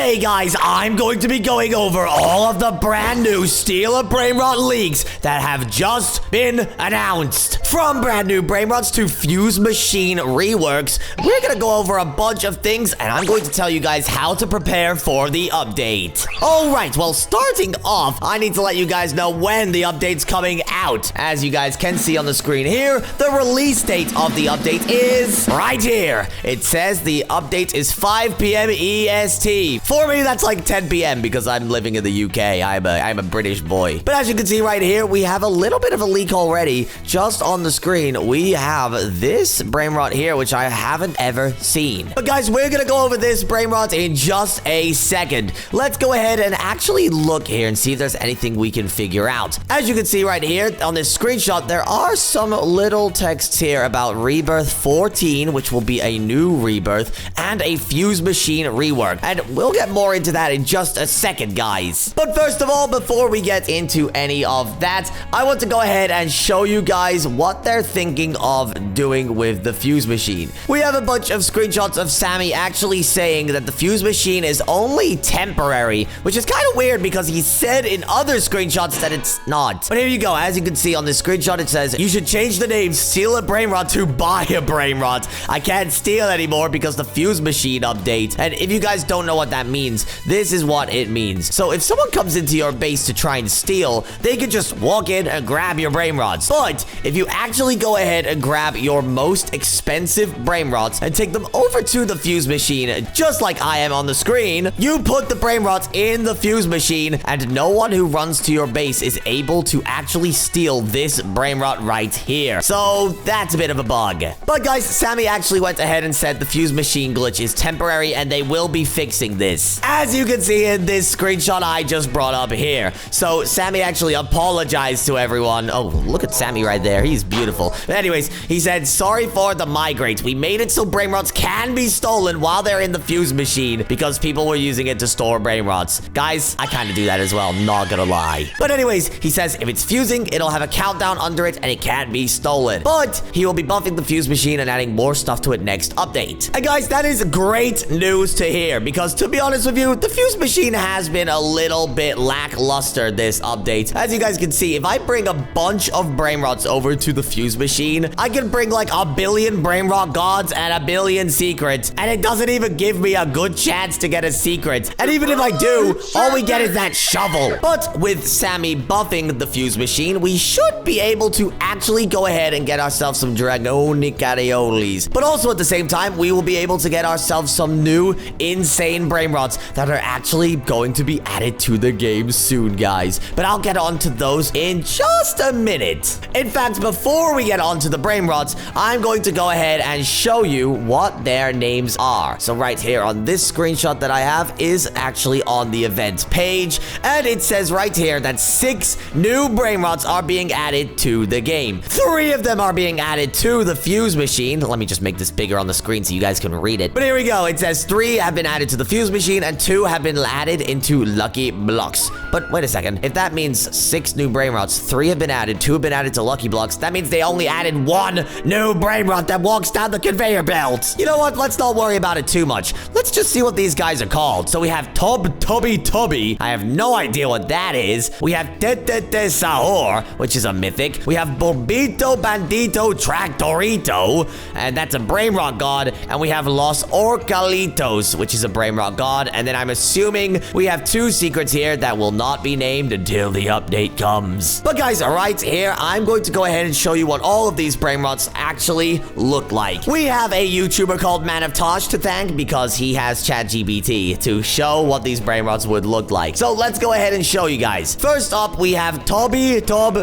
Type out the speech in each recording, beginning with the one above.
Today, guys, I'm going to be going over all of the brand new Steal a Brainrot leaks that have just been announced. From brand new Brainrots to Fuse Machine reworks, we're going to go over a bunch of things, and I'm going to tell you guys how to prepare for the update. Alright, well, starting off, I need to let you guys know when the update's coming out. As you guys can see on the screen here, the release date of the update is right here. It says the update is 5 p.m. EST. For me, that's like 10 p.m. because I'm living in the UK. I'm a British boy. But as you can see right here, we have a little bit of a leak already. Just on the screen, we have this Brainrot here, which I haven't ever seen. But guys, we're gonna go over this Brainrot in just a second. Let's go ahead and actually look here and see if there's anything we can figure out. As you can see right here on this screenshot, there are some little texts here about Rebirth 14, which will be a new Rebirth, and a Fuse Machine rework. And we'll get more into that in just a second, guys. But first of all, before we get into any of that, I want to go ahead and show you guys what they're thinking of doing with the Fuse Machine. We have a bunch of screenshots of Sammy actually saying that the Fuse Machine is only temporary, which is kind of weird because he said in other screenshots that it's not. But here you go. As you can see on this screenshot, it says, you should change the name Steal a Brainrot to Buy a Brainrot. I can't steal anymore because the Fuse Machine update. And if you guys don't know what that means, this is what it means. So if someone comes into your base to try and steal, they can just walk in and grab your Brainrots. But if you actually go ahead and grab your most expensive Brainrots and take them over to the Fuse Machine, just like I am on the screen, you put the Brainrots in the Fuse Machine, and no one who runs to your base is able to actually steal this Brainrot right here. So that's a bit of a bug. But guys, Sammy actually went ahead and said the Fuse Machine glitch is temporary and they will be fixing this, as you can see in this screenshot I just brought up here. So Sammy actually apologized to everyone. Oh, look at Sammy right there. He's beautiful. But anyways, he said, sorry for the migrate. We made it so Brainrots can be stolen while they're in the Fuse Machine because people were using it to store Brainrots. Guys, I kind of do that as well, not gonna lie. But anyways, he says if it's fusing, it'll have a countdown under it and it can't be stolen. But he will be buffing the Fuse Machine and adding more stuff to it next update. And guys, that is great news to hear because to be honest with you, the Fuse Machine has been a little bit lackluster this update. As you guys can see, if I bring a bunch of Brainrots over to the Fuse Machine, I can bring like a billion Brainrot gods and a billion secrets, and it doesn't even give me a good chance to get a secret. And even if I do, all we get is that shovel. But with Sammy buffing the Fuse Machine, we should be able to actually go ahead and get ourselves some Dragonic Areolis. But also at the same time, we will be able to get ourselves some new insane Brainrots that are actually going to be added to the game soon, guys. But I'll get on to those in just a minute. In fact, before we get on to the Brainrots, I'm going to go ahead and show you what their names are. So right here on this screenshot that I have is actually on the event page, and it says right here that 6 new Brainrots are being added to the game. 3 of them are being added to the Fuse Machine. Let me just make this bigger on the screen so you guys can read it. But here we go. It says 3 have been added to the Fuse Machine and 2 have been added into Lucky Blocks. But wait a second. If that means 6 new Brainrots, 3 have been added, 2 have been added to Lucky Blocks, that means they only added 1 new Brainrot that walks down the conveyor belt. You know what? Let's not worry about it too much. Let's just see what these guys are called. So we have Tubby. I have no idea what that is. We have Tete Sahur, which is a mythic. We have Bulbito Bandito Traktorito, and that's a Brainrot god. And we have Los Orcalitos, which is a Brainrot god. And then I'm assuming we have 2 secrets here that will not be named until the update comes. But guys, right here, I'm going to go ahead and show you what all of these Brainrots actually look like. We have a YouTuber called Man of Tosh to thank because he has ChatGPT to show what these Brainrots would look like. So let's go ahead and show you guys. First up, we have Tubby Tub.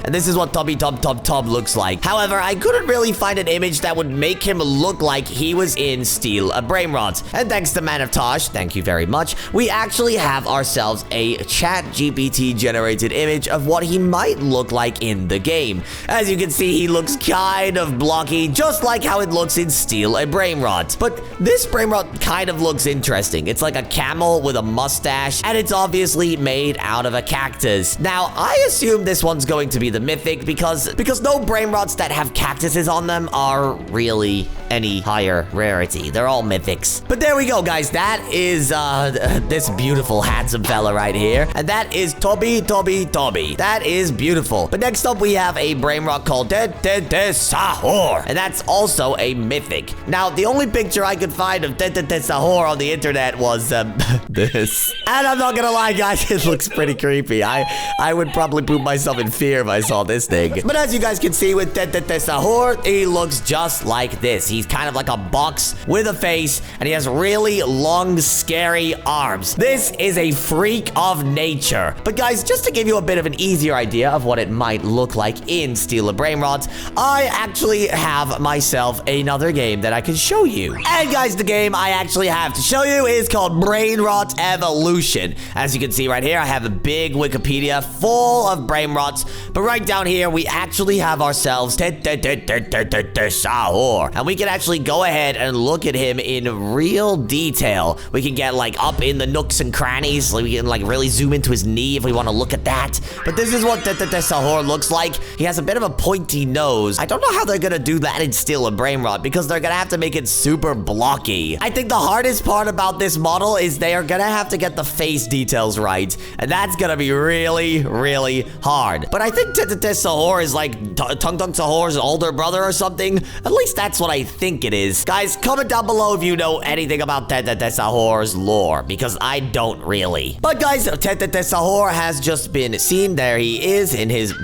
And this is what Tubby Tub looks like. However, I couldn't really find an image that would make him look like he was in Steal a Brainrot. And thanks to Man of Tosh, thank you very much, we actually have ourselves a ChatGPT generated image of what he might look like in the game. As you can see, he looks kind of blocky, just like how it looks in Steal a Brainrot. But this Brainrot kind of looks interesting. It's like a camel with a mustache, and it's obviously made out of a cactus. Now, I assume this one's going to be the mythic because no Brainrots that have cactuses on them are really any higher rarity. They're all mythics. But there we go, guys. That is this beautiful handsome fella right here. And that is Toby. That is beautiful. But next up, we have a Brainrot called Sahur. And that's also a mythic. Now, the only picture I could find of Sahur on the internet was this. And I'm not gonna lie, guys, it looks pretty creepy. I would probably poop myself in fear if I saw this thing. But as you guys can see with Sahur, he looks just like this. He's kind of like a box with a face, and he has really long, scary arms. This is a freak of nature. But guys, just to give you a bit of an easier idea of what it might look like in Steal a Brainrot, I actually have myself another game that I can show you. And guys, the game I actually have to show you is called Brainrot Evolution. As you can see right here, I have a big Wikipedia full of Brainrots, but right down here, we actually have ourselves Sahur. And we can actually go ahead and look at him in real detail. We can get like up in the nooks and crannies. We can like really zoom into his knee if we want to look at that. But this is what Sahur looks like. He has a bit of a pointy nose. I don't know how they're gonna do that in Steal a Brainrot because they're gonna have to make it super blocky. I think the hardest part about this model is they are gonna have to get the face details right. And that's gonna be really, really hard. But I think Sahur is like Tung Sahur's older brother or something. At least that's what I think it is. Guys, comment down below if you know anything about Sahur's lore, because I don't really. But guys, Sahur has just been seen. There he is in his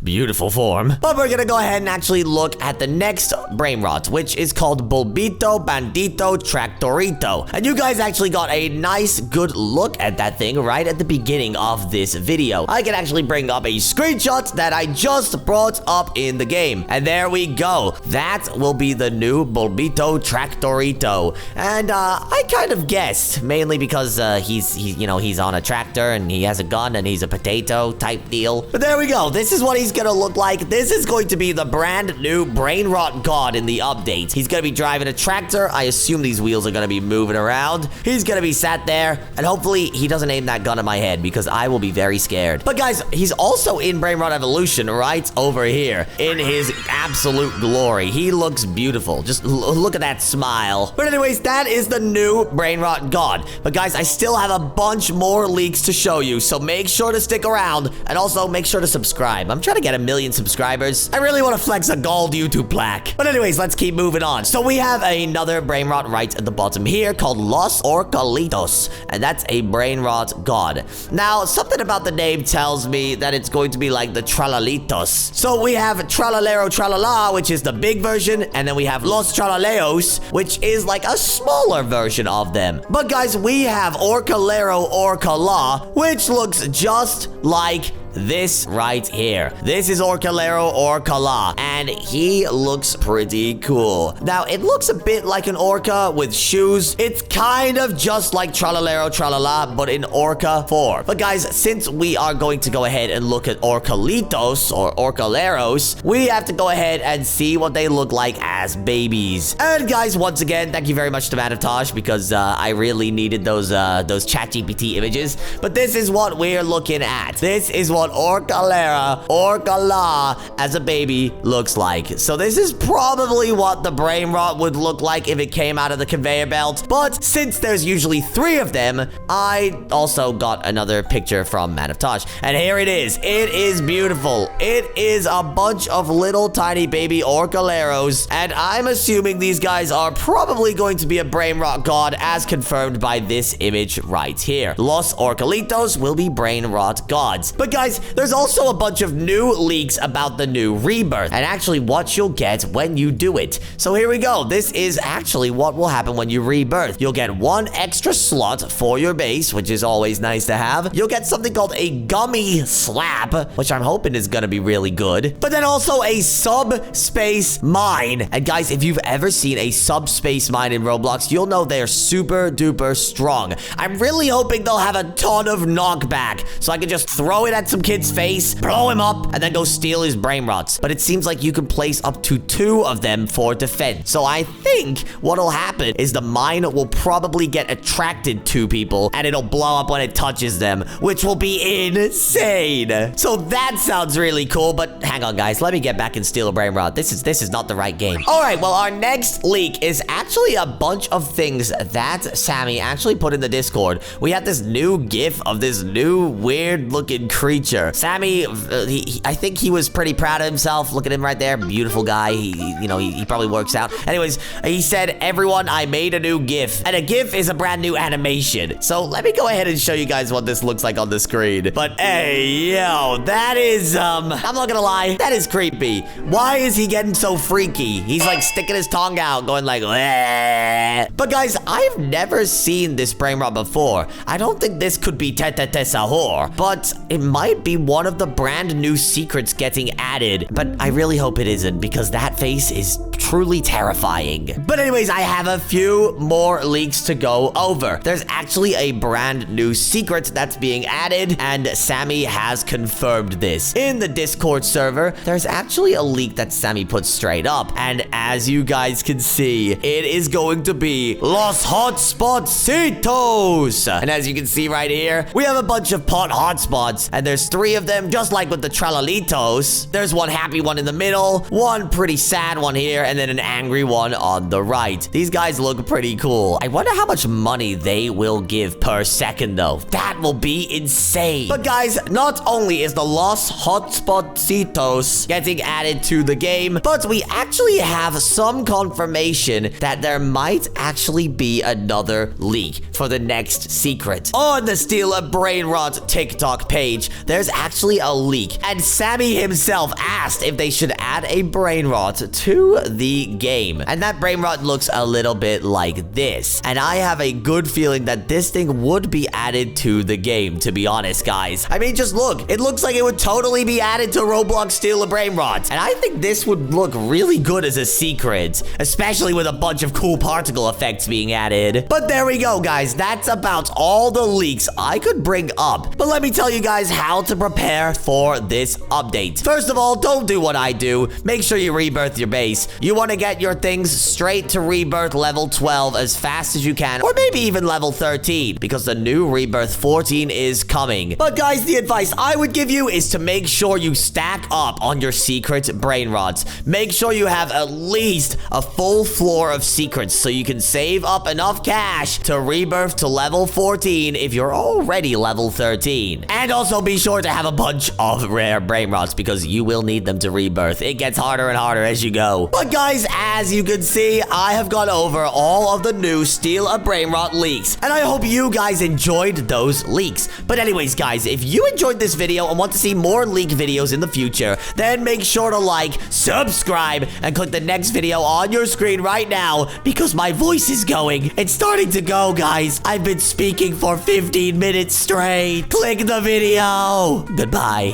beautiful form. But we're gonna go ahead and actually look at the next Brainrot, which is called Bulbito Bandito Traktorito. And you guys actually got a nice, good look at that thing right at the beginning of this video. I can actually bring up a screenshot that I just brought up in the game. And there we go. That will be the new Bulbito Traktorito. And I kind of guessed, mainly because he's on a tractor and he has a gun and he's a potato type deal. But there we go. This is what he's gonna look like. This is going to be the brand new Brainrot God in the update. He's gonna be driving a tractor. I assume these wheels are gonna be moving around. He's gonna be sat there, and hopefully he doesn't aim that gun at my head because I will be very scared. But guys, he's also in Brainrot Evolution right over here in his absolute glory. He looks beautiful. Just look at that smile. But anyways, that is the new Brainrot God. But guys, I still have a bunch more leaks to show you, so make sure to stick around, and also make sure to subscribe. I'm trying to get 1 million subscribers. I really want to flex a gold YouTube plaque. But anyways, let's keep moving on. So we have another Brainrot right at the bottom here called Los Orcalitos, and that's a Brainrot God. Now, something about the name tells me that it's going to be like the Tralalitos. So we have Tralalero Tralala, which is the big version, and then we have Los Tralaleos, which is like a smaller version of them. But guys, we have Orcalero Orcala, which looks just like this right here. This is Orcalero Orcala, and he looks pretty cool. Now, it looks a bit like an orca with shoes. It's kind of just like Tralalero Tralala, but in orca form. But guys, since we are going to go ahead and look at Orcalitos or Orcaleros, we have to go ahead and see what they look like as babies. And guys, once again, thank you very much to Manavtosh, because I really needed those ChatGPT images. But this is what we're looking at. This is what Orcalera Orcala as a baby looks like. So this is probably what the Brainrot would look like if it came out of the conveyor belt. But since there's usually 3 of them, I also got another picture from Manavtosh. And here it is. It is beautiful. It is a bunch of little tiny baby Orcaleros. And I'm assuming these guys are probably going to be a Brainrot God as confirmed by this image right here. Los Orcalitos will be Brainrot gods. But guys, there's also a bunch of new leaks about the new Rebirth and actually what you'll get when you do it. So here we go. This is actually what will happen when you rebirth. You'll get 1 extra slot for your base, which is always nice to have. You'll get something called a gummy slab, which I'm hoping is gonna be really good. But then also a subspace mine. And guys, if you've ever seen a subspace mine in Roblox, you'll know they are super duper strong. I'm really hoping they'll have a ton of knockback so I can just throw it at some some kid's face, blow him up, and then go steal his Brainrots. But it seems like you can place up to 2 of them for defense. So I think what'll happen is the mine will probably get attracted to people, and it'll blow up when it touches them, which will be insane. So that sounds really cool, but hang on, guys. Let me get back and steal a Brainrot. This is not the right game. All right, well, our next leak is actually a bunch of things that Sammy actually put in the Discord. We had this new GIF of this new weird-looking creature. Sammy, I think he was pretty proud of himself. Look at him right there. Beautiful guy. He probably works out. Anyways, he said, everyone, I made a new GIF. And a GIF is a brand new animation. So let me go ahead and show you guys what this looks like on the screen. But hey, yo, that is, I'm not gonna lie, that is creepy. Why is he getting so freaky? He's like sticking his tongue out, going like, bleh. But guys, I've never seen this Brainrot before. I don't think this could be Tete Sahur, but it might be one of the brand new secrets getting added. But I really hope it isn't, because that face is truly terrifying. But anyways, I have a few more leaks to go over. There's actually a brand new secret that's being added, and Sammy has confirmed this. In the Discord server, there's actually a leak that Sammy put straight up, and as you guys can see, it is going to be Los Hotspotsitos. And as you can see right here, we have a bunch of pot hotspots, and there's 3 of them, just like with the Tralalitos. There's one happy one in the middle, one pretty sad one here, and then an angry one on the right. These guys look pretty cool. I wonder how much money they will give per second, though. That will be insane. But guys, not only is the Los Hotspotsitos getting added to the game, but we actually have some confirmation that there might actually be another leak for the next secret. On the Steal a Brainrot TikTok page, there's actually a leak, and Sammy himself asked if they should add a Brainrot to the game. And that Brainrot looks a little bit like this. And I have a good feeling that this thing would be added to the game, to be honest, guys. I mean, just look. It looks like it would totally be added to Roblox Steal a Brainrot. And I think this would look really good as a secret, especially with a bunch of cool particle effects being added. But there we go, guys. That's about all the leaks I could bring up. But let me tell you guys how to prepare for this update. First of all, don't do what I do. Make sure you rebirth your base. You want to get your things straight to rebirth level 12 as fast as you can, or maybe even level 13, because the new rebirth 14 is coming. But guys, the advice I would give you is to make sure you stack up on your secret Brainrots. Make sure you have at least a full floor of secrets so you can save up enough cash to rebirth to level 14 if you're already level 13. And also be sure to have a bunch of rare Brainrots, because you will need them to rebirth. It gets harder and harder as you go. But guys, as you can see, I have gone over all of the new Steal a Brainrot leaks, and I hope you guys enjoyed those leaks. But anyways, guys, if you enjoyed this video and want to see more leak videos in the future, then make sure to like, subscribe, and click the next video on your screen right now, because my voice is going. It's starting to go, guys. I've been speaking for 15 minutes straight. Click the video. Goodbye.